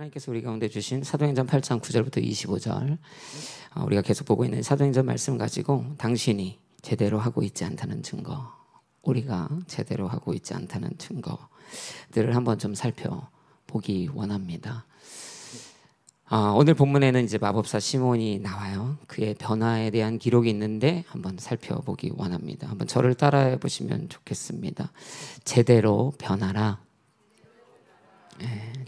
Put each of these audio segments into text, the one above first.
하나님께서 우리 가운데 주신 사도행전 8장 9절부터 25절 우리가 계속 보고 있는 사도행전 말씀을 가지고 당신이 제대로 하고 있지 않다는 증거, 우리가 제대로 하고 있지 않다는 증거들을 한번 좀 살펴보기 원합니다. 오늘 본문에는 이제 마법사 시몬이 나와요. 그의 변화에 대한 기록이 있는데 한번 살펴보기 원합니다. 한번 저를 따라해 보시면 좋겠습니다. 제대로 변하라.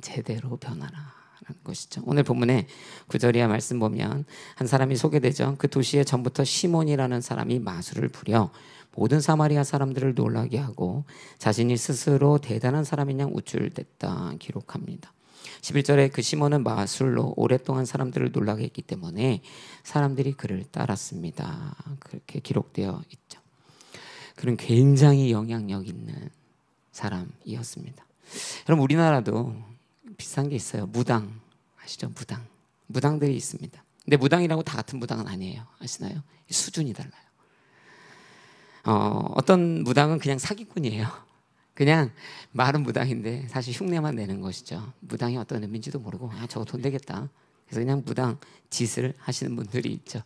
제대로 변하라 라는 것이죠. 오늘 본문에 9절이야 말씀 보면 한 사람이 소개되죠. 그 도시에 전부터 시몬이라는 사람이 마술을 부려 모든 사마리아 사람들을 놀라게 하고 자신이 스스로 대단한 사람인 양 우쭐댔다 기록합니다. 11절에 그 시몬은 마술로 오랫동안 사람들을 놀라게 했기 때문에 사람들이 그를 따랐습니다. 그렇게 기록되어 있죠. 그는 굉장히 영향력 있는 사람이었습니다. 여러분, 우리나라도 비슷한 게 있어요. 무당 아시죠? 무당들이 있습니다. 근데 무당이라고 다 같은 무당은 아니에요. 아시나요? 수준이 달라요. 어떤 무당은 그냥 사기꾼이에요. 그냥 말은 무당인데 사실 흉내만 내는 것이죠. 무당이 어떤 의미인지도 모르고 저거 돈 되겠다. 그래서 그냥 무당 짓을 하시는 분들이 있죠.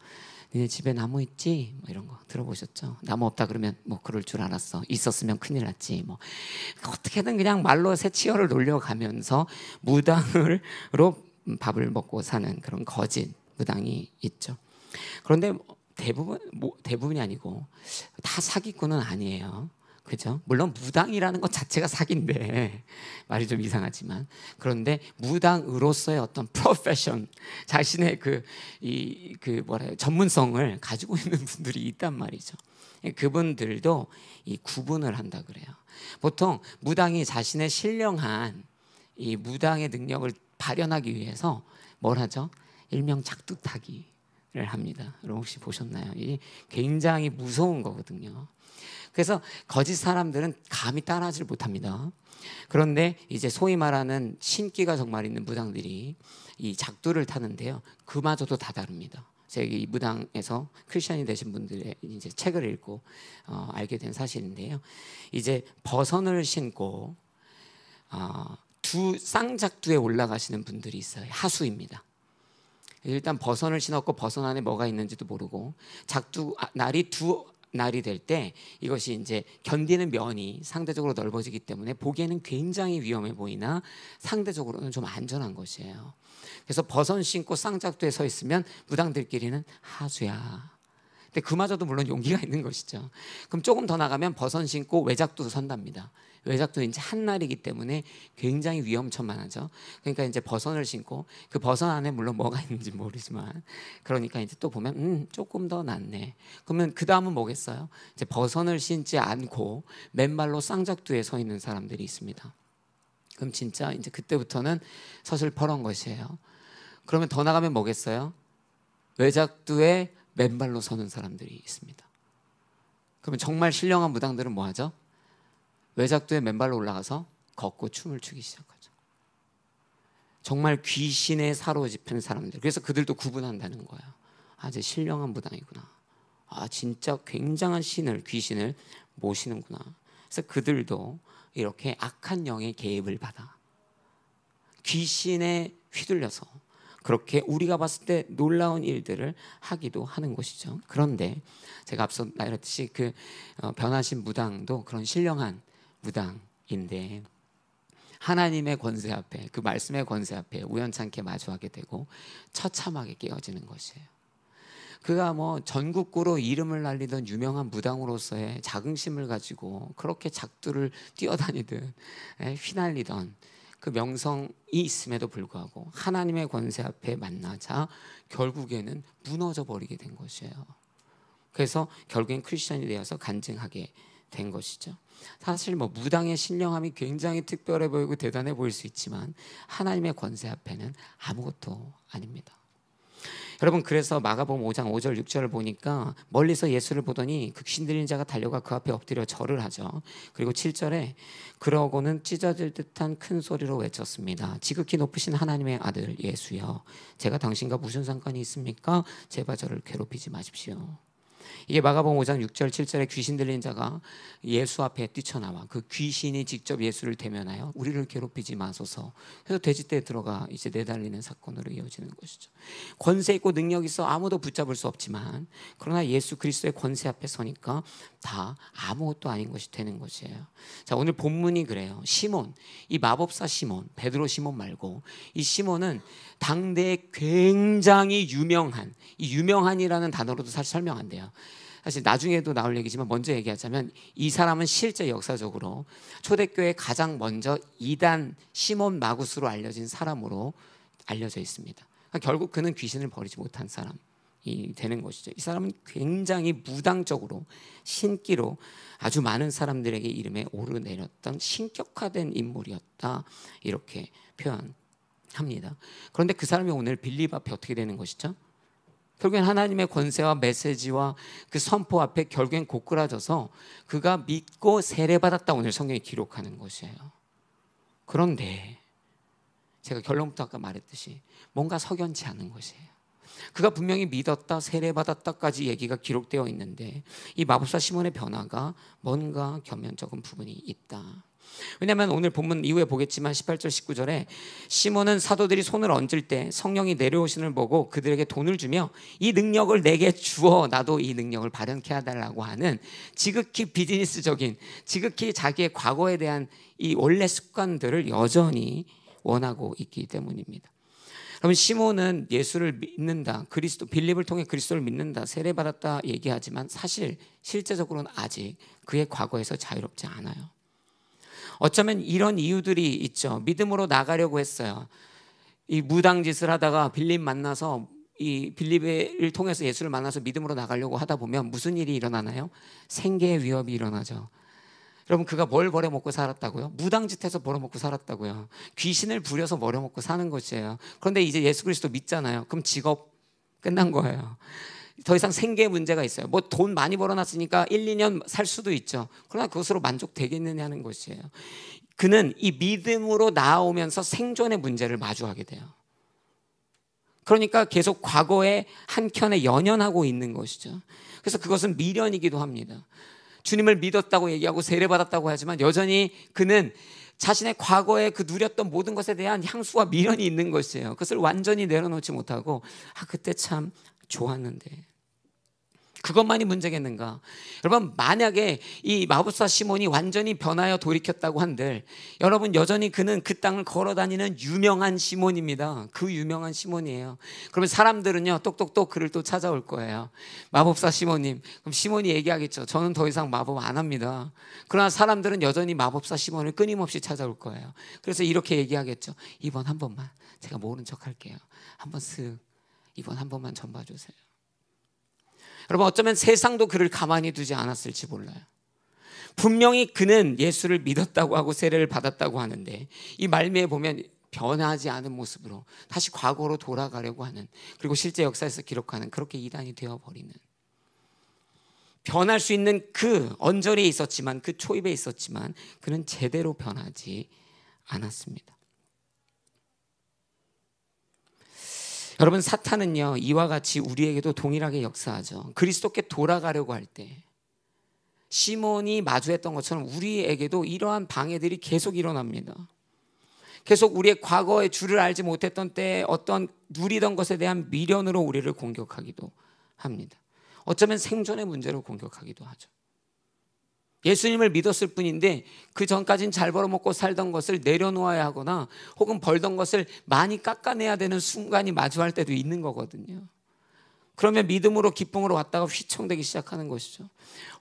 니네 집에 나무 있지? 뭐 이런 거 들어보셨죠? 나무 없다 그러면 뭐 그럴 줄 알았어. 있었으면 큰일 났지. 뭐 어떻게든 그냥 말로 새치어를 놀려가면서 무당으로 밥을 먹고 사는 그런 거짓 무당이 있죠. 그런데 대부분이 아니고 다 사기꾼은 아니에요. 그죠? 물론 무당이라는 것 자체가 사기인데 말이 좀 이상하지만, 그런데 무당으로서의 어떤 프로페션, 자신의 전문성을 가지고 있는 분들이 있단 말이죠. 그분들도 이 구분을 한다 그래요. 보통 무당이 자신의 신령한 이 무당의 능력을 발현하기 위해서 뭘 하죠? 일명 작두타기를 합니다. 여러분 혹시 보셨나요? 이 굉장히 무서운 거거든요. 그래서 거짓 사람들은 감히 따라하지 못합니다. 그런데 이제 소위 말하는 신기가 정말 있는 무당들이 이 작두를 타는데요, 그마저도 다 다릅니다. 제가 이 무당에서 크리스천이 되신 분들의 이제 책을 읽고 알게 된 사실인데요, 이제 버선을 신고 두 쌍작두에 올라가시는 분들이 있어요. 하수입니다. 일단 버선을 신었고 버선 안에 뭐가 있는지도 모르고 작두 날이 두 날이 될 때 이것이 이제 견디는 면이 상대적으로 넓어지기 때문에 보기에는 굉장히 위험해 보이나 상대적으로는 좀 안전한 것이에요. 그래서 버선 신고 쌍작두에 서 있으면 무당들끼리는 하수야. 근데 그마저도 물론 용기가 있는 것이죠. 그럼 조금 더 나가면 버선 신고 외작두 선답니다. 외작도 이제 한날이기 때문에 굉장히 위험천만하죠. 그러니까 이제 버선을 신고, 그 버선 안에 물론 뭐가 있는지 모르지만, 그러니까 이제 또 보면 조금 더 낫네. 그러면 그 다음은 뭐겠어요? 이제 버선을 신지 않고 맨발로 쌍작두에 서 있는 사람들이 있습니다. 그럼 진짜 이제 그때부터는 서슬퍼런 것이에요. 그러면 더 나가면 뭐겠어요? 외작두에 맨발로 서는 사람들이 있습니다. 그러면 정말 신령한 무당들은 뭐 하죠? 외작두에 맨발로 올라가서 걷고 춤을 추기 시작하죠. 정말 귀신에 사로잡힌 사람들. 그래서 그들도 구분한다는 거예요. 이제 신령한 무당이구나. 진짜 굉장한 귀신을 모시는구나. 그래서 그들도 이렇게 악한 영의 개입을 받아 귀신에 휘둘려서 그렇게 우리가 봤을 때 놀라운 일들을 하기도 하는 것이죠. 그런데 제가 앞서 말했듯이 변하신 무당도 그런 신령한 무당인데, 하나님의 권세 앞에, 그 말씀의 권세 앞에 우연찮게 마주하게 되고 처참하게 깨어지는 것이에요. 그가 뭐 전국구로 이름을 날리던 유명한 무당으로서의 자긍심을 가지고 그렇게 작두를 뛰어다니듯 휘날리던 그 명성이 있음에도 불구하고 하나님의 권세 앞에 만나자 결국에는 무너져 버리게 된 것이에요. 그래서 결국엔 크리스천이 되어서 간증하게 된 것이죠. 사실 뭐 무당의 신령함이 굉장히 특별해 보이고 대단해 보일 수 있지만 하나님의 권세 앞에는 아무것도 아닙니다. 여러분, 그래서 마가복음 5장 5절 6절을 보니까 멀리서 예수를 보더니 그 귀신 들린 자가 달려가 그 앞에 엎드려 절을 하죠. 그리고 7절에 그러고는 찢어질 듯한 큰 소리로 외쳤습니다. 지극히 높으신 하나님의 아들 예수여, 제가 당신과 무슨 상관이 있습니까? 제발 저를 괴롭히지 마십시오. 이게 마가복음 5장 6절 7절에 귀신 들린 자가 예수 앞에 뛰쳐나와 그 귀신이 직접 예수를 대면하여 우리를 괴롭히지 마소서 해서 돼지떼에 들어가 이제 내달리는 사건으로 이어지는 것이죠. 권세 있고 능력 있어 아무도 붙잡을 수 없지만 그러나 예수 그리스도의 권세 앞에 서니까 다 아무것도 아닌 것이 되는 것이에요. 자, 오늘 본문이 그래요. 시몬, 이 마법사 시몬, 베드로 시몬 말고 이 시몬은 당대에 굉장히 유명한, 이 유명한이라는 단어로도 사실 설명 안 돼요. 사실 나중에도 나올 얘기지만 먼저 얘기하자면 이 사람은 실제 역사적으로 초대교회 가장 먼저 이단 시몬 마구스로 알려진 사람으로 알려져 있습니다. 그러니까 결국 그는 귀신을 버리지 못한 사람이 되는 것이죠. 이 사람은 굉장히 무당적으로 신기로 아주 많은 사람들에게 이름에 오르내렸던 신격화된 인물이었다, 이렇게 표현합니다. 그런데 그 사람이 오늘 빌립 앞에 어떻게 되는 것이죠? 결국엔 하나님의 권세와 메시지와 그 선포 앞에 결국엔 고꾸라져서 그가 믿고 세례받았다, 오늘 성경이 기록하는 것이에요. 그런데 제가 결론부터 아까 말했듯이 뭔가 석연치 않은 것이에요. 그가 분명히 믿었다, 세례받았다까지 얘기가 기록되어 있는데 이 마법사 시몬의 변화가 뭔가 겸연쩍은 부분이 있다. 왜냐하면 오늘 본문 이후에 보겠지만 18절 19절에 시몬은 사도들이 손을 얹을 때 성령이 내려오시는 보고 그들에게 돈을 주며 이 능력을 내게 주어 나도 이 능력을 발현케 해달라고 하는 지극히 비즈니스적인, 지극히 자기의 과거에 대한 이 원래 습관들을 여전히 원하고 있기 때문입니다. 그러면 시몬은 예수를 믿는다, 그리스도, 빌립을 통해 그리스도를 믿는다, 세례받았다 얘기하지만 사실 실제적으로는 아직 그의 과거에서 자유롭지 않아요. 어쩌면 이런 이유들이 있죠. 믿음으로 나가려고 했어요. 이 무당짓을 하다가 빌립 만나서, 이 빌립을 통해서 예수를 만나서 믿음으로 나가려고 하다 보면 무슨 일이 일어나나요? 생계의 위협이 일어나죠. 여러분, 그가 뭘 벌어먹고 살았다고요? 무당짓해서 벌어먹고 살았다고요. 귀신을 부려서 벌어먹고 사는 것이에요. 그런데 이제 예수 그리스도 믿잖아요. 그럼 직업 끝난 거예요. 더 이상 생계 문제가 있어요. 뭐 돈 많이 벌어놨으니까 1, 2년 살 수도 있죠. 그러나 그것으로 만족되겠느냐는 것이에요. 그는 이 믿음으로 나아오면서 생존의 문제를 마주하게 돼요. 그러니까 계속 과거의 한켠에 연연하고 있는 것이죠. 그래서 그것은 미련이기도 합니다. 주님을 믿었다고 얘기하고 세례받았다고 하지만 여전히 그는 자신의 과거에 그 누렸던 모든 것에 대한 향수와 미련이 있는 것이에요. 그것을 완전히 내려놓지 못하고 그때 참 좋았는데, 그것만이 문제겠는가? 여러분, 만약에 이 마법사 시몬이 완전히 변하여 돌이켰다고 한들 여러분, 여전히 그는 그 땅을 걸어다니는 유명한 시몬입니다. 그 유명한 시몬이에요. 그러면 사람들은요 똑똑똑 그를 또 찾아올 거예요. 마법사 시몬님. 그럼 시몬이 얘기하겠죠. 저는 더 이상 마법 안 합니다. 그러나 사람들은 여전히 마법사 시몬을 끊임없이 찾아올 거예요. 그래서 이렇게 얘기하겠죠. 이번 한 번만 제가 모른 척 할게요. 한번 이번 한 번만 전 봐주세요. 여러분, 어쩌면 세상도 그를 가만히 두지 않았을지 몰라요. 분명히 그는 예수를 믿었다고 하고 세례를 받았다고 하는데 이 말미에 보면 변하지 않은 모습으로 다시 과거로 돌아가려고 하는, 그리고 실제 역사에서 기록하는, 그렇게 이단이 되어버리는, 변할 수 있는 그 언저리에 있었지만, 그 초입에 있었지만 그는 제대로 변하지 않았습니다. 여러분, 사탄은요 이와 같이 우리에게도 동일하게 역사하죠. 그리스도께 돌아가려고 할 때 시몬이 마주했던 것처럼 우리에게도 이러한 방해들이 계속 일어납니다. 계속 우리의 과거의 주를 알지 못했던 때에 어떤 누리던 것에 대한 미련으로 우리를 공격하기도 합니다. 어쩌면 생존의 문제로 공격하기도 하죠. 예수님을 믿었을 뿐인데 그 전까지는 잘 벌어먹고 살던 것을 내려놓아야 하거나 혹은 벌던 것을 많이 깎아내야 되는 순간이 마주할 때도 있는 거거든요. 그러면 믿음으로 기쁨으로 왔다가 휘청대기 시작하는 것이죠.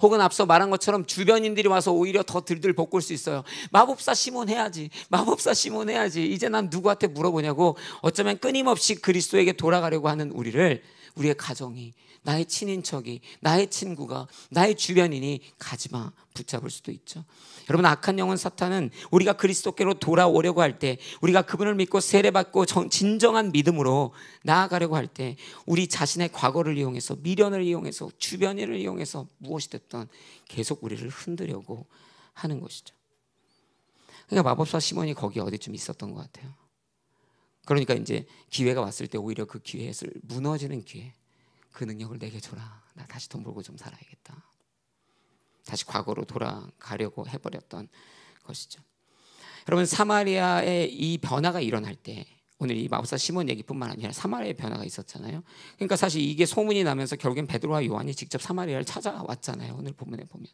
혹은 앞서 말한 것처럼 주변인들이 와서 오히려 더 들들 볶을 수 있어요. 마법사 시몬 해야지, 마법사 시몬 해야지, 이제 난 누구한테 물어보냐고. 어쩌면 끊임없이 그리스도에게 돌아가려고 하는 우리를, 우리의 가정이, 나의 친인척이, 나의 친구가, 나의 주변인이 가지마 붙잡을 수도 있죠. 여러분, 악한 영혼 사탄은 우리가 그리스도께로 돌아오려고 할 때, 우리가 그분을 믿고 세례받고 진정한 믿음으로 나아가려고 할 때 우리 자신의 과거를 이용해서, 미련을 이용해서, 주변인을 이용해서 무엇이 됐든 계속 우리를 흔들려고 하는 것이죠. 그러니까 마법사 시몬이 거기 어디쯤 있었던 것 같아요. 그러니까 이제 기회가 왔을 때 오히려 그 기회를 무너지는 기회, 그 능력을 내게 줘라. 나 다시 돈 벌고 좀 살아야겠다. 다시 과거로 돌아가려고 해버렸던 것이죠. 여러분, 사마리아의 이 변화가 일어날 때, 오늘 이 마법사 시몬 얘기뿐만 아니라 사마리아의 변화가 있었잖아요. 그러니까 사실 이게 소문이 나면서 결국엔 베드로와 요한이 직접 사마리아를 찾아왔잖아요. 오늘 본문에 보면.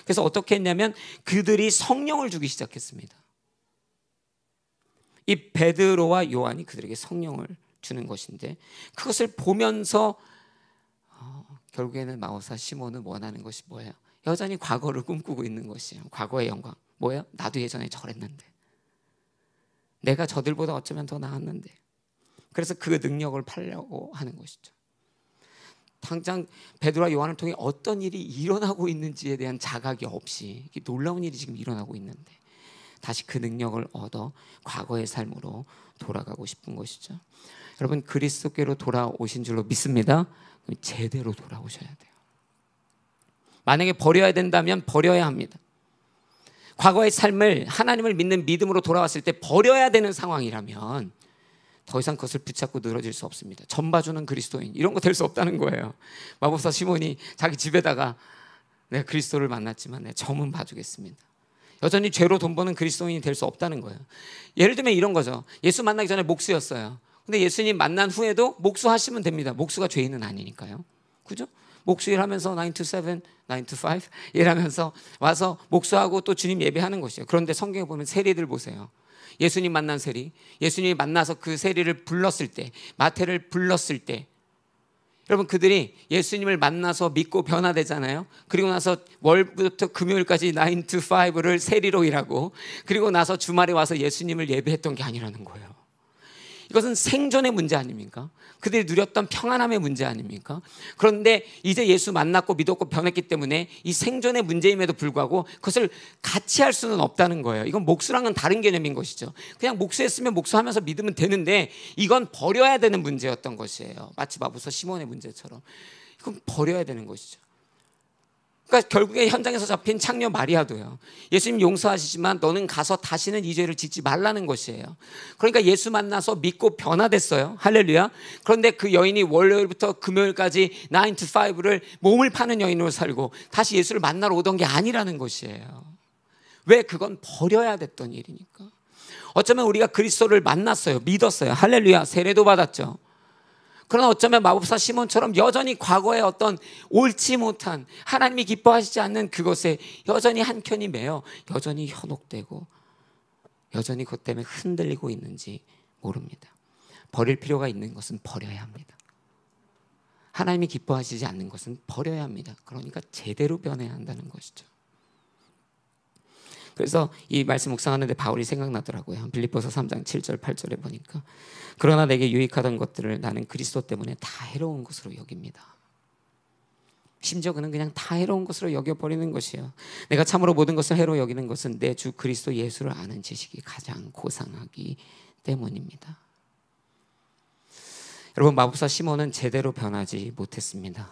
그래서 어떻게 했냐면 그들이 성령을 주기 시작했습니다. 이 베드로와 요한이 그들에게 성령을 주는 것인데, 그것을 보면서 결국에는 마법사 시몬은 원하는 것이 뭐예요? 여전히 과거를 꿈꾸고 있는 것이에요. 과거의 영광. 뭐예요? 나도 예전에 저랬는데, 내가 저들보다 어쩌면 더 나았는데. 그래서 그 능력을 팔려고 하는 것이죠. 당장 베드로와 요한을 통해 어떤 일이 일어나고 있는지에 대한 자각이 없이 놀라운 일이 지금 일어나고 있는데 다시 그 능력을 얻어 과거의 삶으로 돌아가고 싶은 것이죠. 여러분, 그리스도께로 돌아오신 줄로 믿습니다. 제대로 돌아오셔야 돼요. 만약에 버려야 된다면 버려야 합니다. 과거의 삶을 하나님을 믿는 믿음으로 돌아왔을 때 버려야 되는 상황이라면 더 이상 그것을 붙잡고 늘어질 수 없습니다. 점 봐주는 그리스도인, 이런 거 될 수 없다는 거예요. 마법사 시몬이 자기 집에다가 내가 그리스도를 만났지만 내 점은 봐주겠습니다. 여전히 죄로 돈 버는 그리스도인이 될 수 없다는 거예요. 예를 들면 이런 거죠. 예수 만나기 전에 목수였어요. 근데 예수님 만난 후에도 목수 하시면 됩니다. 목수가 죄인은 아니니까요. 그죠? 목수 일하면서 9 to 7, 9 to 5 일하면서 와서 목수하고 또 주님 예배하는 것이에요. 그런데 성경에 보면 세리들 보세요. 예수님 만난 세리, 예수님이 만나서 그 세리를 불렀을 때, 마태를 불렀을 때, 여러분, 그들이 예수님을 만나서 믿고 변화되잖아요. 그리고 나서 월부터 금요일까지 9 to 5를 세리로 일하고, 그리고 나서 주말에 와서 예수님을 예배했던 게 아니라는 거예요. 이것은 생존의 문제 아닙니까? 그들이 누렸던 평안함의 문제 아닙니까? 그런데 이제 예수 만났고 믿었고 변했기 때문에 이 생존의 문제임에도 불구하고 그것을 같이 할 수는 없다는 거예요. 이건 목수랑은 다른 개념인 것이죠. 그냥 목수했으면 목수하면서 믿으면 되는데 이건 버려야 되는 문제였던 것이에요. 마치 마법사 시몬의 문제처럼. 이건 버려야 되는 것이죠. 그러니까 결국에 현장에서 잡힌 창녀 마리아도요. 예수님 용서하시지만 너는 가서 다시는 이 죄를 짓지 말라는 것이에요. 그러니까 예수 만나서 믿고 변화됐어요. 할렐루야. 그런데 그 여인이 월요일부터 금요일까지 9 to 5를 몸을 파는 여인으로 살고 다시 예수를 만나러 오던 게 아니라는 것이에요. 왜? 그건 버려야 됐던 일이니까. 어쩌면 우리가 그리스도를 만났어요. 믿었어요. 할렐루야. 세례도 받았죠. 그러나 어쩌면 마법사 시몬처럼 여전히 과거의 어떤 옳지 못한, 하나님이 기뻐하시지 않는 그것에 여전히 한켠이 매여 여전히 현혹되고 여전히 그것 때문에 흔들리고 있는지 모릅니다. 버릴 필요가 있는 것은 버려야 합니다. 하나님이 기뻐하시지 않는 것은 버려야 합니다. 그러니까 제대로 변해야 한다는 것이죠. 그래서 이 말씀 묵상하는데 바울이 생각나더라고요. 빌립보서 3장 7절 8절에 보니까 그러나 내게 유익하던 것들을 나는 그리스도 때문에 다 해로운 것으로 여깁니다. 심지어 그는 그냥 다 해로운 것으로 여겨버리는 것이에요. 내가 참으로 모든 것을 해로 여기는 것은 내 주 그리스도 예수를 아는 지식이 가장 고상하기 때문입니다. 여러분, 마법사 시몬은 제대로 변하지 못했습니다.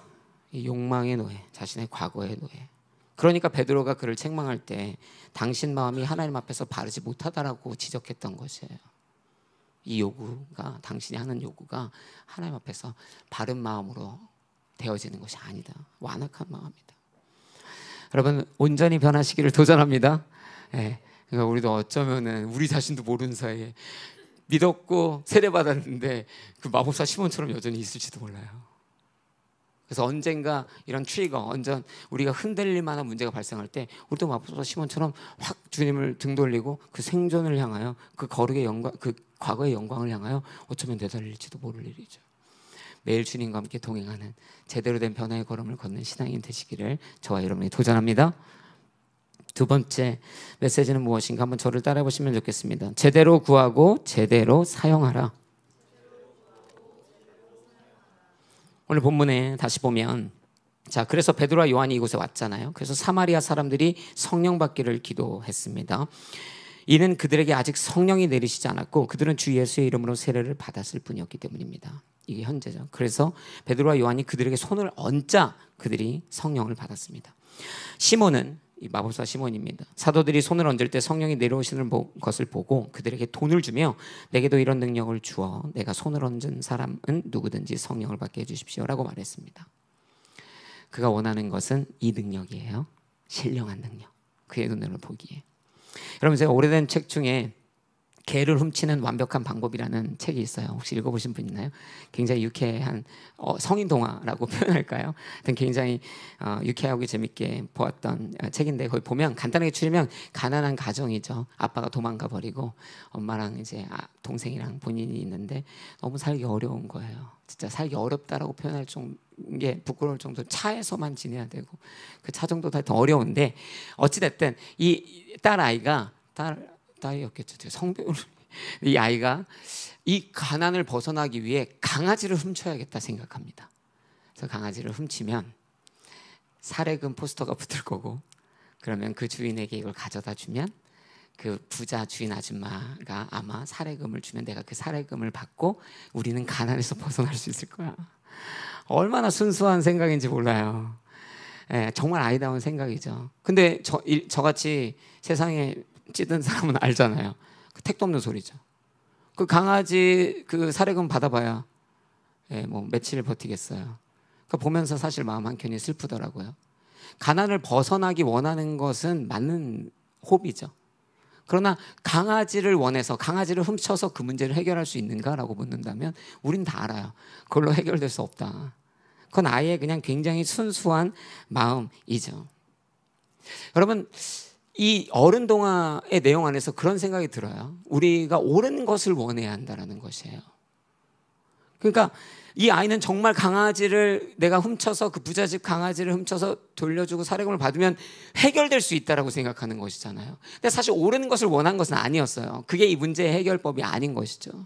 이 욕망의 노예, 자신의 과거의 노예. 그러니까 베드로가 그를 책망할 때 당신 마음이 하나님 앞에서 바르지 못하다라고 지적했던 것이에요. 이 요구가, 당신이 하는 요구가 하나님 앞에서 바른 마음으로 되어지는 것이 아니다. 완악한 마음이다. 여러분, 온전히 변하시기를 도전합니다. 네. 그러니까 우리도 어쩌면은 우리 자신도 모르는 사이에 믿었고 세례받았는데 그 마법사 시몬처럼 여전히 있을지도 몰라요. 그래서 언젠가 이런 트리거, 완전 우리가 흔들릴 만한 문제가 발생할 때 우리도 마법사 시몬처럼 확 주님을 등 돌리고 그 생존을 향하여 그 거룩의 영광, 그 과거의 영광을 향하여 어쩌면 내달릴지도 모를 일이죠. 매일 주님과 함께 동행하는 제대로 된 변화의 걸음을 걷는 신앙인 되시기를 저와 여러분이 도전합니다. 두 번째 메시지는 무엇인가 한번 저를 따라해 보시면 좋겠습니다. 제대로 구하고 제대로 사용하라. 오늘 본문에 다시 보면, 자, 그래서 베드로와 요한이 이곳에 왔잖아요. 그래서 사마리아 사람들이 성령 받기를 기도했습니다. 이는 그들에게 아직 성령이 내리시지 않았고 그들은 주 예수의 이름으로 세례를 받았을 뿐이었기 때문입니다. 이게 현재죠. 그래서 베드로와 요한이 그들에게 손을 얹자 그들이 성령을 받았습니다. 시몬은 이 마법사 시몬입니다. 사도들이 손을 얹을 때 성령이 내려오시는 것을 보고 그들에게 돈을 주며 내게도 이런 능력을 주어 내가 손을 얹은 사람은 누구든지 성령을 받게 해주십시오라고 말했습니다. 그가 원하는 것은 이 능력이에요. 신령한 능력. 그의 눈으로 보기에. 여러분, 제가 오래된 책 중에 개를 훔치는 완벽한 방법이라는 책이 있어요. 혹시 읽어보신 분 있나요? 굉장히 유쾌한 성인 동화라고 표현할까요? 하여튼 굉장히 유쾌하고 재밌게 보았던 책인데, 거기 보면 간단하게 추리면 가난한 가정이죠. 아빠가 도망가 버리고 엄마랑 이제 동생이랑 본인이 있는데 너무 살기 어려운 거예요. 진짜 살기 어렵다라고 표현할 게 부끄러울 정도로 차에서만 지내야 되고 그 차 정도 다 어려운데, 어찌됐든 이 딸아이가 딸이었겠죠. 성별을 이 아이가 이 가난을 벗어나기 위해 강아지를 훔쳐야겠다 생각합니다. 그래서 강아지를 훔치면 사례금 포스터가 붙을 거고, 그러면 그 주인에게 이걸 가져다 주면 그 부자 주인 아줌마가 아마 사례금을 주면 내가 그 사례금을 받고 우리는 가난에서 벗어날 수 있을 거야. 얼마나 순수한 생각인지 몰라요. 예, 정말 아이다운 생각이죠. 근데 저같이 세상에 찌든 사람은 알잖아요. 그 택도 없는 소리죠. 그 강아지 그 사례금 받아봐야 뭐 며칠 버티겠어요. 그 보면서 사실 마음 한켠이 슬프더라고요. 가난을 벗어나기 원하는 것은 맞는 호비죠. 그러나 강아지를 원해서 강아지를 훔쳐서 그 문제를 해결할 수 있는가라고 묻는다면 우린 다 알아요. 그걸로 해결될 수 없다. 그건 아이의 그냥 굉장히 순수한 마음이죠. 여러분, 이 어른 동화의 내용 안에서 그런 생각이 들어요. 우리가 옳은 것을 원해야 한다는 것이에요. 그러니까 이 아이는 정말 강아지를 내가 훔쳐서 그 부잣집 강아지를 훔쳐서 돌려주고 사례금을 받으면 해결될 수 있다라고 생각하는 것이잖아요. 근데 사실 옳은 것을 원한 것은 아니었어요. 그게 이 문제의 해결법이 아닌 것이죠.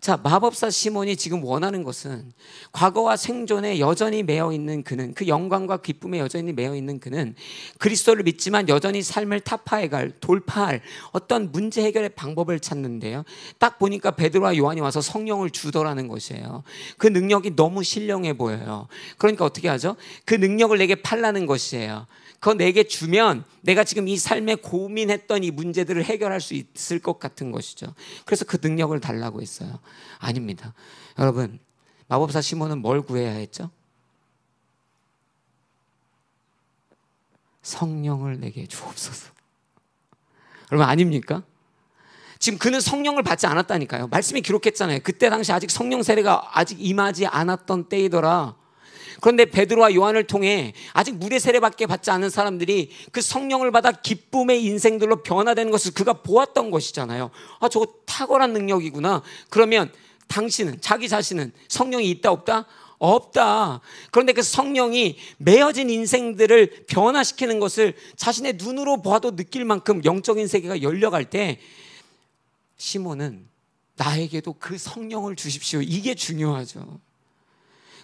자, 마법사 시몬이 지금 원하는 것은 과거와 생존에 여전히 매여 있는 그는, 그 영광과 기쁨에 여전히 매여 있는 그는 그리스도를 믿지만 여전히 삶을 타파해갈, 돌파할 어떤 문제 해결의 방법을 찾는데요. 딱 보니까 베드로와 요한이 와서 성령을 주더라는 것이에요. 그 능력이 너무 신령해 보여요. 그러니까 어떻게 하죠? 그 능력을 내게 팔라는 것이에요. 그거 내게 주면 내가 지금 이 삶에 고민했던 이 문제들을 해결할 수 있을 것 같은 것이죠. 그래서 그 능력을 달라고 했어요. 아닙니다. 여러분, 마법사 시몬은 뭘 구해야 했죠? 성령을 내게 주옵소서. 여러분, 아닙니까? 지금 그는 성령을 받지 않았다니까요. 말씀이 기록했잖아요. 그때 당시 아직 성령 세례가 아직 임하지 않았던 때이더라. 그런데 베드로와 요한을 통해 아직 물의 세례밖에 받지 않은 사람들이 그 성령을 받아 기쁨의 인생들로 변화되는 것을 그가 보았던 것이잖아요. 아, 저거 탁월한 능력이구나. 그러면 당신은, 자기 자신은 성령이 있다 없다? 없다. 그런데 그 성령이 매어진 인생들을 변화시키는 것을 자신의 눈으로 봐도 느낄 만큼 영적인 세계가 열려갈 때 시몬은 나에게도 그 성령을 주십시오. 이게 중요하죠.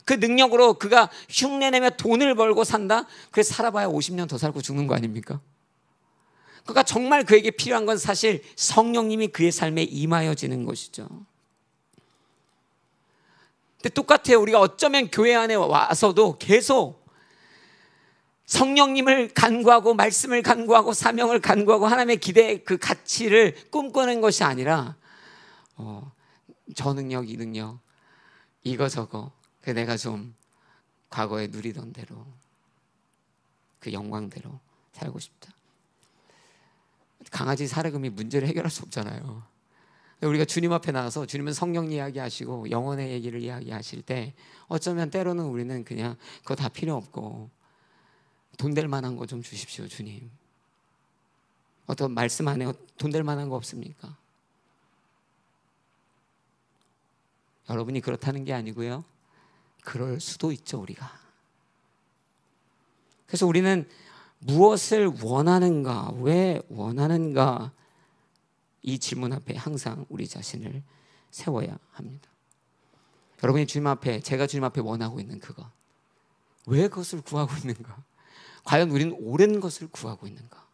그 능력으로 그가 흉내내며 돈을 벌고 산다? 그래서 살아봐야 50년 더 살고 죽는 거 아닙니까? 그러니까 정말 그에게 필요한 건 사실 성령님이 그의 삶에 임하여지는 것이죠. 근데 똑같아요. 우리가 어쩌면 교회 안에 와서도 계속 성령님을 간구하고 말씀을 간구하고 사명을 간구하고 하나님의 기대의 그 가치를 꿈꾸는 것이 아니라 저 능력 이 능력 이거 저거 그 내가 좀 과거에 누리던 대로 그 영광대로 살고 싶다. 강아지 사례금이 문제를 해결할 수 없잖아요. 우리가 주님 앞에 나와서 주님은 성령 이야기하시고 영혼의 얘기를 이야기하실 때 어쩌면 때로는 우리는 그냥 그거 다 필요 없고 돈 될 만한 거 좀 주십시오 주님. 어떤 말씀 안에 돈 될 만한 거 없습니까? 여러분이 그렇다는 게 아니고요. 그럴 수도 있죠, 우리가. 그래서 우리는 무엇을 원하는가, 왜 원하는가, 이 질문 앞에 항상 우리 자신을 세워야 합니다. 여러분이 주님 앞에, 제가 주님 앞에 원하고 있는 그것, 왜 그것을 구하고 있는가? 과연 우리는 옳은 것을 구하고 있는가?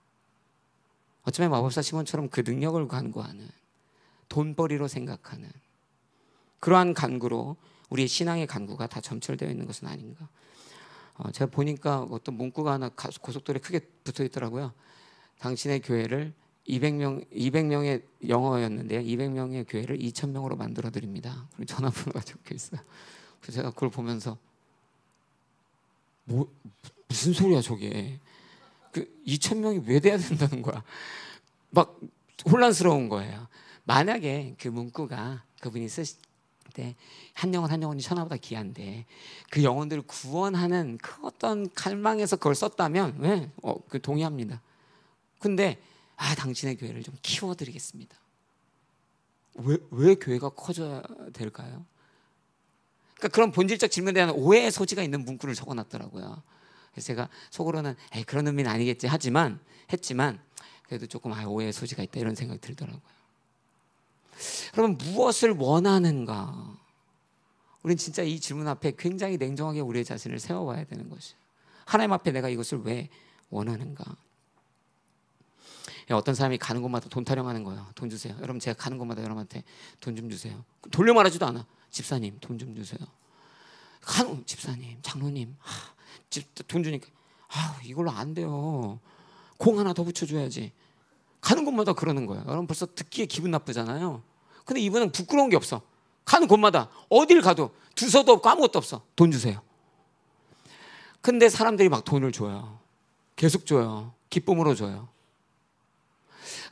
어쩌면 마법사 시몬처럼 그 능력을 간구하는, 돈벌이로 생각하는 그러한 간구로 우리의 신앙의 간구가 다 점철되어 있는 것은 아닌가. 제가 보니까 어떤 문구가 하나 고속도로에 크게 붙어 있더라고요. 당신의 교회를 200명의 영어였는데요. 200명의 교회를 2,000명으로 만들어 드립니다. 그리고 전화번호가 적혀 있어요. 그래서 제가 그걸 보면서 무슨 소리야 저게? 그 2,000명이 왜 돼야 된다는 거야? 막 혼란스러운 거예요. 만약에 그 문구가 그분이 쓰실 때 한 영혼 한 영혼이 천하보다 귀한데 그 영혼들을 구원하는 그 어떤 갈망에서 그걸 썼다면 왜? 그 동의합니다. 근데 당신의 교회를 좀 키워드리겠습니다. 왜 교회가 커져야 될까요? 그러니까 그런 본질적 질문에 대한 오해의 소지가 있는 문구를 적어놨더라고요. 그래서 제가 속으로는 그런 의미는 아니겠지 했지만 그래도 조금 오해의 소지가 있다 이런 생각이 들더라고요. 그러면 무엇을 원하는가? 우린 진짜 이 질문 앞에 굉장히 냉정하게 우리의 자신을 세워봐야 되는 것이에요. 하나님 앞에 내가 이것을 왜 원하는가? 어떤 사람이 가는 곳마다 돈 타령하는 거예요. 돈 주세요. 여러분 제가 가는 곳마다 여러분한테 돈 좀 주세요. 돌려 말하지도 않아. 집사님 돈 좀 주세요. 집사님 장로님 돈 주니까 이걸로 안 돼요. 공 하나 더 붙여줘야지. 가는 곳마다 그러는 거예요. 여러분 벌써 듣기에 기분 나쁘잖아요. 근데 이분은 부끄러운 게 없어. 가는 곳마다 어딜 가도 주소도 없고 아무것도 없어. 돈 주세요. 근데 사람들이 막 돈을 줘요. 계속 줘요. 기쁨으로 줘요.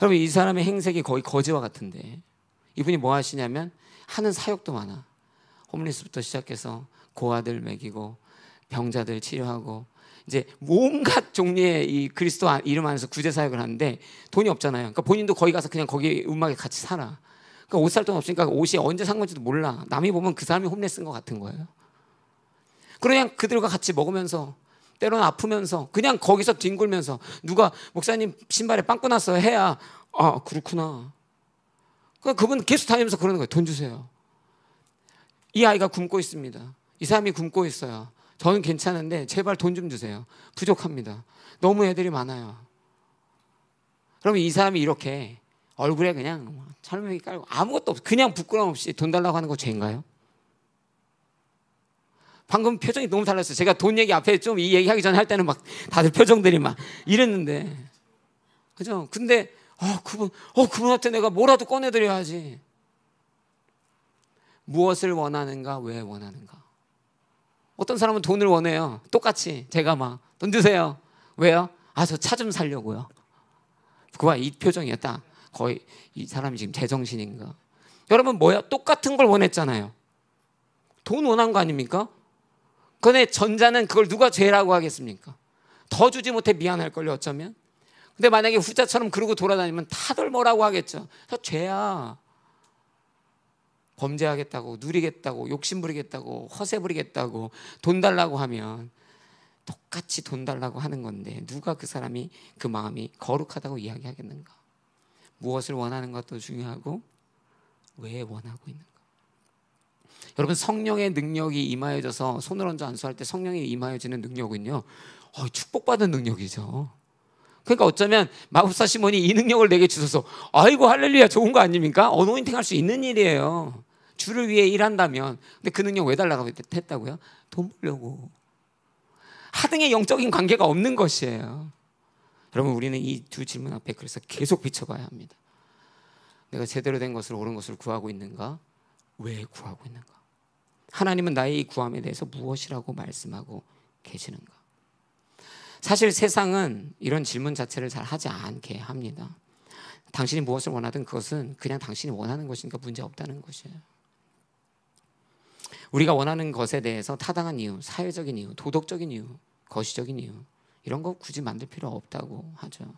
여러분 이 사람의 행색이 거의 거지와 같은데 이분이 뭐 하시냐면 하는 사역도 많아. 홈리스부터 시작해서 고아들 먹이고 병자들 치료하고 이제 온갖 종류의 이 그리스도 이름 안에서 구제 사역을 하는데 돈이 없잖아요. 그러니까 본인도 거기 가서 그냥 거기 음악에 같이 살아. 그러니까 옷 살 돈 없으니까 옷이 언제 산 건지도 몰라. 남이 보면 그 사람이 홈리스인 것 같은 거예요. 그냥 그들과 같이 먹으면서 때로는 아프면서 그냥 거기서 뒹굴면서 누가 목사님 신발에 빵꾸 났어요 해야 그렇구나. 그러니까 그분 계속 다니면서 그러는 거예요. 돈 주세요. 이 아이가 굶고 있습니다. 이 사람이 굶고 있어요. 저는 괜찮은데 제발 돈 좀 주세요. 부족합니다. 너무 애들이 많아요. 그러면 이 사람이 이렇게 얼굴에 그냥 철면기 깔고 아무것도 없어. 그냥 부끄러움 없이 돈 달라고 하는 거 죄인가요? 방금 표정이 너무 달랐어요. 제가 돈 얘기 앞에 좀 이 얘기하기 전에 할 때는 막 다들 표정들이 막 이랬는데 그죠? 근데 그분한테 내가 뭐라도 꺼내드려야지. 무엇을 원하는가? 왜 원하는가? 어떤 사람은 돈을 원해요. 똑같이 제가 막 돈 주세요. 왜요? 저 차 좀 살려고요. 그와 이 표정이야 딱. 거의 이 사람이 지금 제정신인가? 여러분 뭐야? 똑같은 걸 원했잖아요. 돈 원한 거 아닙니까? 근데 전자는 그걸 누가 죄라고 하겠습니까? 더 주지 못해 미안할걸요 어쩌면. 근데 만약에 후자처럼 그러고 돌아다니면 다들 뭐라고 하겠죠. 죄야. 범죄하겠다고 누리겠다고 욕심 부리겠다고 허세 부리겠다고 돈 달라고 하면 똑같이 돈 달라고 하는 건데 누가 그 사람이 그 마음이 거룩하다고 이야기하겠는가? 무엇을 원하는 것도 중요하고 왜 원하고 있는가? 여러분 성령의 능력이 임하여져서 손을 얹어 안수할 때 성령이 임하여지는 능력은요 축복받은 능력이죠. 그러니까 어쩌면 마법사 시몬이 이 능력을 내게 주셔서 아이고 할렐루야 좋은 거 아닙니까? 어노인팅 할 수 있는 일이에요. 주를 위해 일한다면. 근데 그 능력 왜 달라고 했다고요? 돈 벌려고. 하등의 영적인 관계가 없는 것이에요. 여러분 우리는 이 두 질문 앞에 그래서 계속 비춰봐야 합니다. 내가 제대로 된 것을 옳은 것을 구하고 있는가? 왜 구하고 있는가? 하나님은 나의 이 구함에 대해서 무엇이라고 말씀하고 계시는가? 사실 세상은 이런 질문 자체를 잘 하지 않게 합니다. 당신이 무엇을 원하든 그것은 그냥 당신이 원하는 것이니까 문제 없다는 것이에요. 우리가 원하는 것에 대해서 타당한 이유, 사회적인 이유, 도덕적인 이유, 거시적인 이유 이런 거 굳이 만들 필요 없다고 하죠.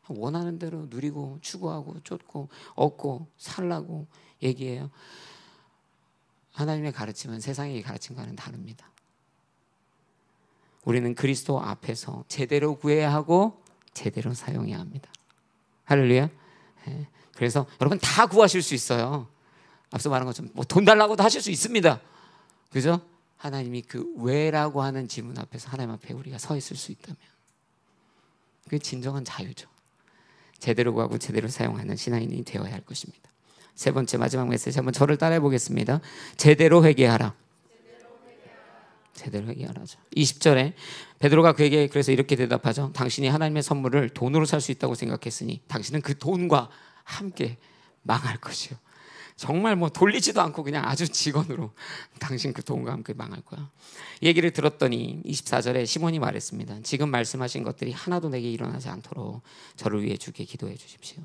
원하는 대로 누리고 추구하고 쫓고 얻고 살라고 얘기해요. 하나님의 가르침은 세상의 가르침과는 다릅니다. 우리는 그리스도 앞에서 제대로 구해야 하고 제대로 사용해야 합니다. 할렐루야. 그래서 여러분 다 구하실 수 있어요. 앞서 말한 것처럼 돈 달라고도 하실 수 있습니다. 그죠? 하나님이 그 왜라고 하는 질문 앞에서 하나님 앞에 우리가 서 있을 수 있다면 그게 진정한 자유죠. 제대로 구하고 제대로 사용하는 신앙인이 되어야 할 것입니다. 세 번째 마지막 메시지 한번 저를 따라해 보겠습니다. 제대로 회개하라. 제대로 회개하라죠. 20절에 베드로가 그에게 그래서 이렇게 대답하죠. 당신이 하나님의 선물을 돈으로 살 수 있다고 생각했으니 당신은 그 돈과 함께 망할 것이요. 정말 뭐 돌리지도 않고 그냥 아주 직원으로 당신 그 돈과 함께 망할 거야. 얘기를 들었더니 24절에 시몬이 말했습니다. 지금 말씀하신 것들이 하나도 내게 일어나지 않도록 저를 위해 주께 기도해 주십시오.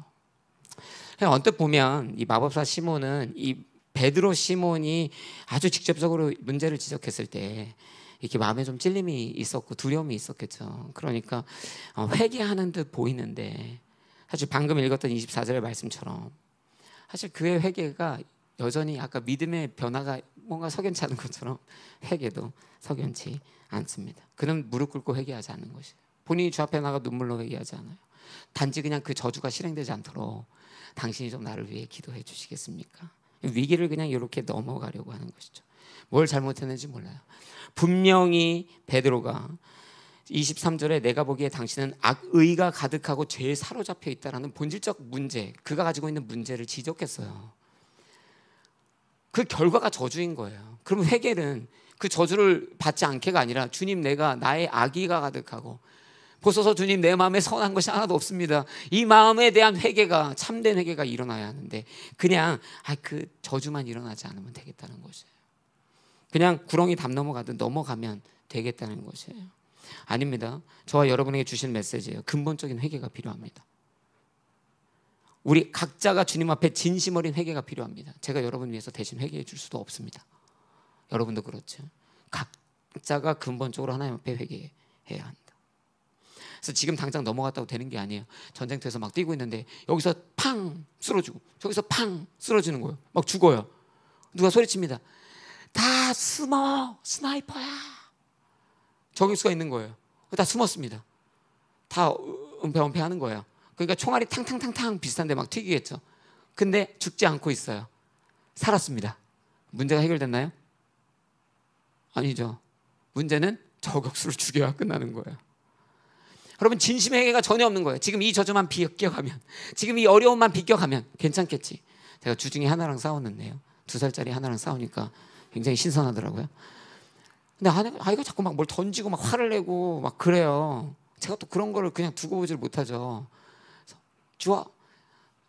언뜻 보면 이 마법사 시몬은 이 베드로 시몬이 아주 직접적으로 문제를 지적했을 때 이렇게 마음에 좀 찔림이 있었고 두려움이 있었겠죠. 그러니까 회개하는 듯 보이는데 사실 방금 읽었던 24절의 말씀처럼 사실 그의 회개가 여전히 아까 믿음의 변화가 뭔가 석연치 않은 것처럼 회개도 석연치 않습니다. 그는 무릎 꿇고 회개하지 않는 것이에요. 본인이 주 앞에 나가 눈물로 회개하지 않아요. 단지 그냥 그 저주가 실행되지 않도록 당신이 좀 나를 위해 기도해 주시겠습니까? 위기를 그냥 이렇게 넘어가려고 하는 것이죠. 뭘 잘못했는지 몰라요. 분명히 베드로가 23절에 내가 보기에 당신은 악의가 가득하고 죄에 사로잡혀 있다라는 본질적 문제, 그가 가지고 있는 문제를 지적했어요. 그 결과가 저주인 거예요. 그럼 회개는 그 저주를 받지 않게가 아니라 주님, 내가 나의 악의가 가득하고 보소서 주님, 내 마음에 선한 것이 하나도 없습니다. 이 마음에 대한 회개가, 참된 회개가 일어나야 하는데 그냥 그 저주만 일어나지 않으면 되겠다는 것이에요. 그냥 구렁이 담 넘어가듯 넘어가면 되겠다는 것이에요. 아닙니다. 저와 여러분에게 주신 메시지예요. 근본적인 회개가 필요합니다. 우리 각자가 주님 앞에 진심 어린 회개가 필요합니다. 제가 여러분 위해서 대신 회개해 줄 수도 없습니다. 여러분도 그렇죠. 각자가 근본적으로 하나님 앞에 회개해야 한다. 그래서 지금 당장 넘어갔다고 되는 게 아니에요. 전쟁터에서 막 뛰고 있는데 여기서 팡 쓰러지고 저기서 팡 쓰러지는 거예요. 막 죽어요. 누가 소리칩니다. 다 숨어, 스나이퍼야. 저길 수가 있는 거예요. 다 숨었습니다. 다 은폐하는 거예요. 그러니까 총알이 탕탕탕탕 비슷한데 막 튀기겠죠. 근데 죽지 않고 있어요. 살았습니다. 문제가 해결됐나요? 아니죠. 문제는 저격수를 죽여야 끝나는 거예요. 여러분, 진심의 회개가 전혀 없는 거예요. 지금 이 저주만 비껴가면, 지금 이 어려움만 비껴가면 괜찮겠지. 제가 주중에 하나랑 싸웠는데요. 2살짜리 하나랑 싸우니까 굉장히 신선하더라고요. 근데 아이가 자꾸 막 뭘 던지고 막 화를 내고 막 그래요. 제가 또 그런 거를 그냥 두고 보질 못하죠. 주아,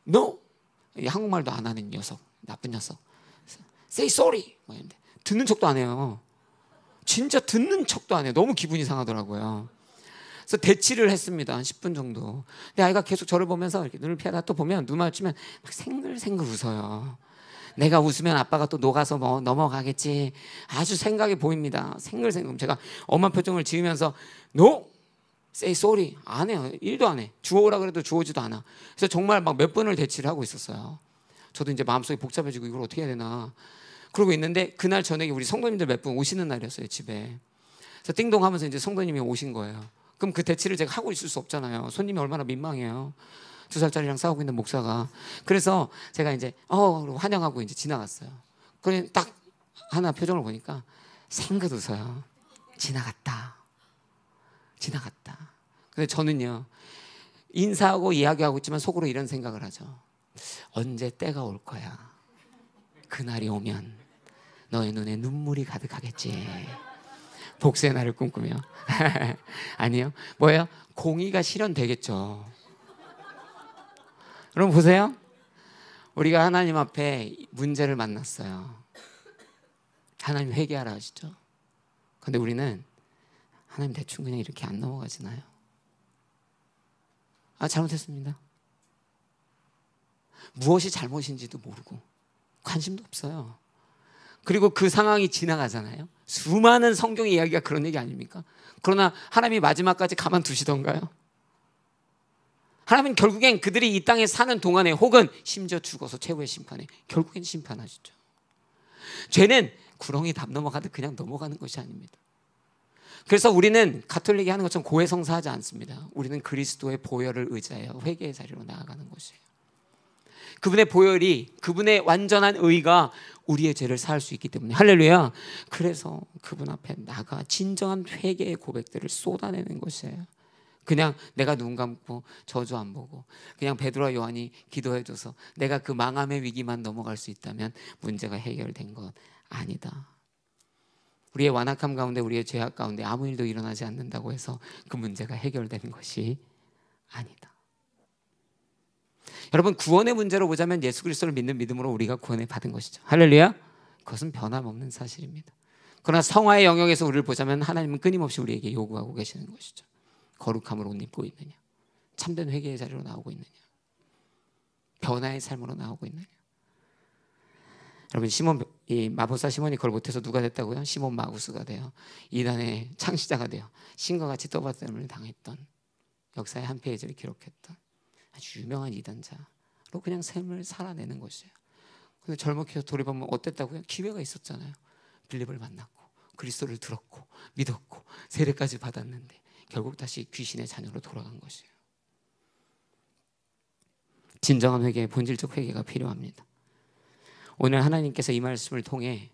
no. 한국말도 안 하는 녀석, 나쁜 녀석. Say sorry. 뭐 이런데 듣는 척도 안 해요. 진짜 듣는 척도 안 해요. 너무 기분이 상하더라고요. 그래서 대치를 했습니다. 한 10분 정도. 근데 아이가 계속 저를 보면서 이렇게 눈을 피하다 또 보면 눈 마주치면 막 생글생글 웃어요. 내가 웃으면 아빠가 또 녹아서 뭐 넘어가겠지. 아주 생각이 보입니다. 생글생글. 제가 엄한 표정을 지으면서 No, say sorry. 안 해요. 1도 안 해. 주워오라 그래도 주워오지도 않아. 그래서 정말 막 몇 번을 대치를 하고 있었어요. 저도 이제 마음속이 복잡해지고 이걸 어떻게 해야 되나 그러고 있는데 그날 저녁에 우리 성도님들 몇 분 오시는 날이었어요. 집에. 그래서 띵동 하면서 이제 성도님이 오신 거예요. 그럼 그 대치를 제가 하고 있을 수 없잖아요. 손님이 얼마나 민망해요. 2살짜리랑 싸우고 있는 목사가. 그래서 제가 이제 환영하고 이제 지나갔어요. 그래 딱 하나 표정을 보니까 생긋 웃어요. 지나갔다. 근데 저는요, 인사하고 이야기하고 있지만 속으로 이런 생각을 하죠. 언제 때가 올 거야. 그날이 오면 너의 눈에 눈물이 가득하겠지. 복수의 날을 꿈꾸며. 아니요. 뭐예요? 공의가 실현되겠죠. 여러분 보세요. 우리가 하나님 앞에 문제를 만났어요. 하나님 회개하라 하시죠. 근데 우리는 하나님 대충 그냥 이렇게 안 넘어가지나요? 잘못했습니다. 무엇이 잘못인지도 모르고 관심도 없어요. 그리고 그 상황이 지나가잖아요. 수많은 성경의 이야기가 그런 얘기 아닙니까? 그러나 하나님이 마지막까지 가만두시던가요? 하나님은 결국엔 그들이 이 땅에 사는 동안에 혹은 심지어 죽어서 최후의 심판에 결국엔 심판하시죠. 죄는 구렁이 담 넘어가듯 그냥 넘어가는 것이 아닙니다. 그래서 우리는 가톨릭이 하는 것처럼 고해성사하지 않습니다. 우리는 그리스도의 보혈을 의지하여 회개의 자리로 나아가는 것이에요. 그분의 보혈이, 그분의 완전한 의가 우리의 죄를 사할 수 있기 때문에 할렐루야. 그래서 그분 앞에 나가 진정한 회개의 고백들을 쏟아내는 것이에요. 그냥 내가 눈 감고 저주 안 보고 그냥 베드로와 요한이 기도해줘서 내가 그 망함의 위기만 넘어갈 수 있다면 문제가 해결된 것 아니다. 우리의 완악함 가운데, 우리의 죄악 가운데 아무 일도 일어나지 않는다고 해서 그 문제가 해결되는 것이 아니다. 여러분, 구원의 문제로 보자면 예수 그리스도를 믿는 믿음으로 우리가 구원을 받은 것이죠. 할렐루야. 그것은 변함없는 사실입니다. 그러나 성화의 영역에서 우리를 보자면 하나님은 끊임없이 우리에게 요구하고 계시는 것이죠. 거룩함으로 옷 입고 있느냐, 참된 회개의 자리로 나오고 있느냐, 변화의 삶으로 나오고 있느냐. 여러분, 이 마법사 시몬이 그걸 못해서 누가 됐다고요? 시몬 마구스가 돼요. 이단의 창시자가 돼요. 신과 같이 떠받침을 당했던, 역사의 한 페이지를 기록했던 아주 유명한 이단자로 그냥 삶을 살아내는 것이에요. 근데 젊게 돌이보면 어땠다고요? 기회가 있었잖아요. 빌립을 만났고 그리스도를 들었고 믿었고 세례까지 받았는데 결국 다시 귀신의 자녀로 돌아간 것이에요. 진정한 회개, 본질적 회개가 필요합니다. 오늘 하나님께서 이 말씀을 통해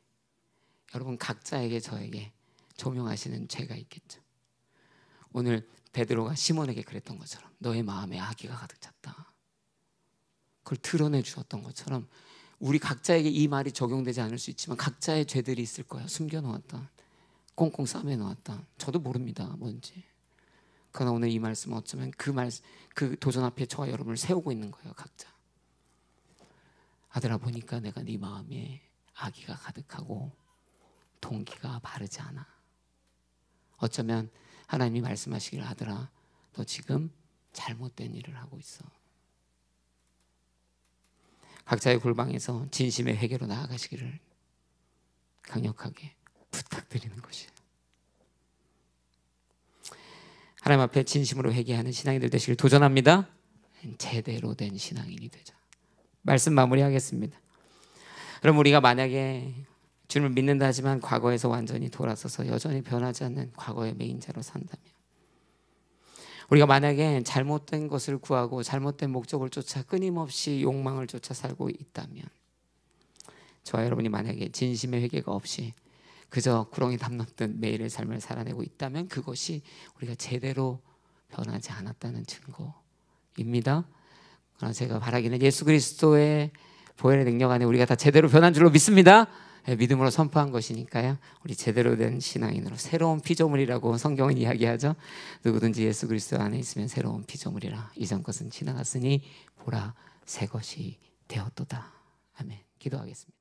여러분 각자에게, 저에게 조명하시는 죄가 있겠죠. 오늘 베드로가 시몬에게 그랬던 것처럼 너의 마음에 악의가 가득 찼다, 그걸 드러내 주었던 것처럼 우리 각자에게 이 말이 적용되지 않을 수 있지만 각자의 죄들이 있을 거예요. 숨겨놓았던, 꽁꽁 싸매놓았던, 저도 모릅니다 뭔지. 그러나 오늘 이 말씀은 어쩌면 그 도전 앞에 저와 여러분을 세우고 있는 거예요. 각자. 아들아, 보니까 내가 네 마음에 악의가 가득하고 동기가 바르지 않아. 어쩌면 하나님이 말씀하시기를, 아들아, 너 지금 잘못된 일을 하고 있어. 각자의 골방에서 진심의 회개로 나아가시기를 강력하게 부탁드리는 것이에요. 하나님 앞에 진심으로 회개하는 신앙인들 되시길 도전합니다. 제대로 된 신앙인이 되자. 말씀 마무리하겠습니다. 그럼 우리가 만약에 주님을 믿는다 하지만 과거에서 완전히 돌아서서 여전히 변하지 않는 과거의 맹인자로 산다면, 우리가 만약에 잘못된 것을 구하고 잘못된 목적을 쫓아 끊임없이 욕망을 쫓아 살고 있다면, 저와 여러분이 만약에 진심의 회개가 없이 그저 구렁이 담넘듯 매일의 삶을 살아내고 있다면 그것이 우리가 제대로 변하지 않았다는 증거입니다. 그러나 제가 바라기는 예수 그리스도의 보혈의 능력 안에 우리가 다 제대로 변한 줄로 믿습니다. 믿음으로 선포한 것이니까요. 우리 제대로 된 신앙인으로 새로운 피조물이라고 성경은 이야기하죠. 누구든지 예수 그리스도 안에 있으면 새로운 피조물이라. 이전 것은 지나갔으니 보라 새 것이 되었도다. 아멘. 기도하겠습니다.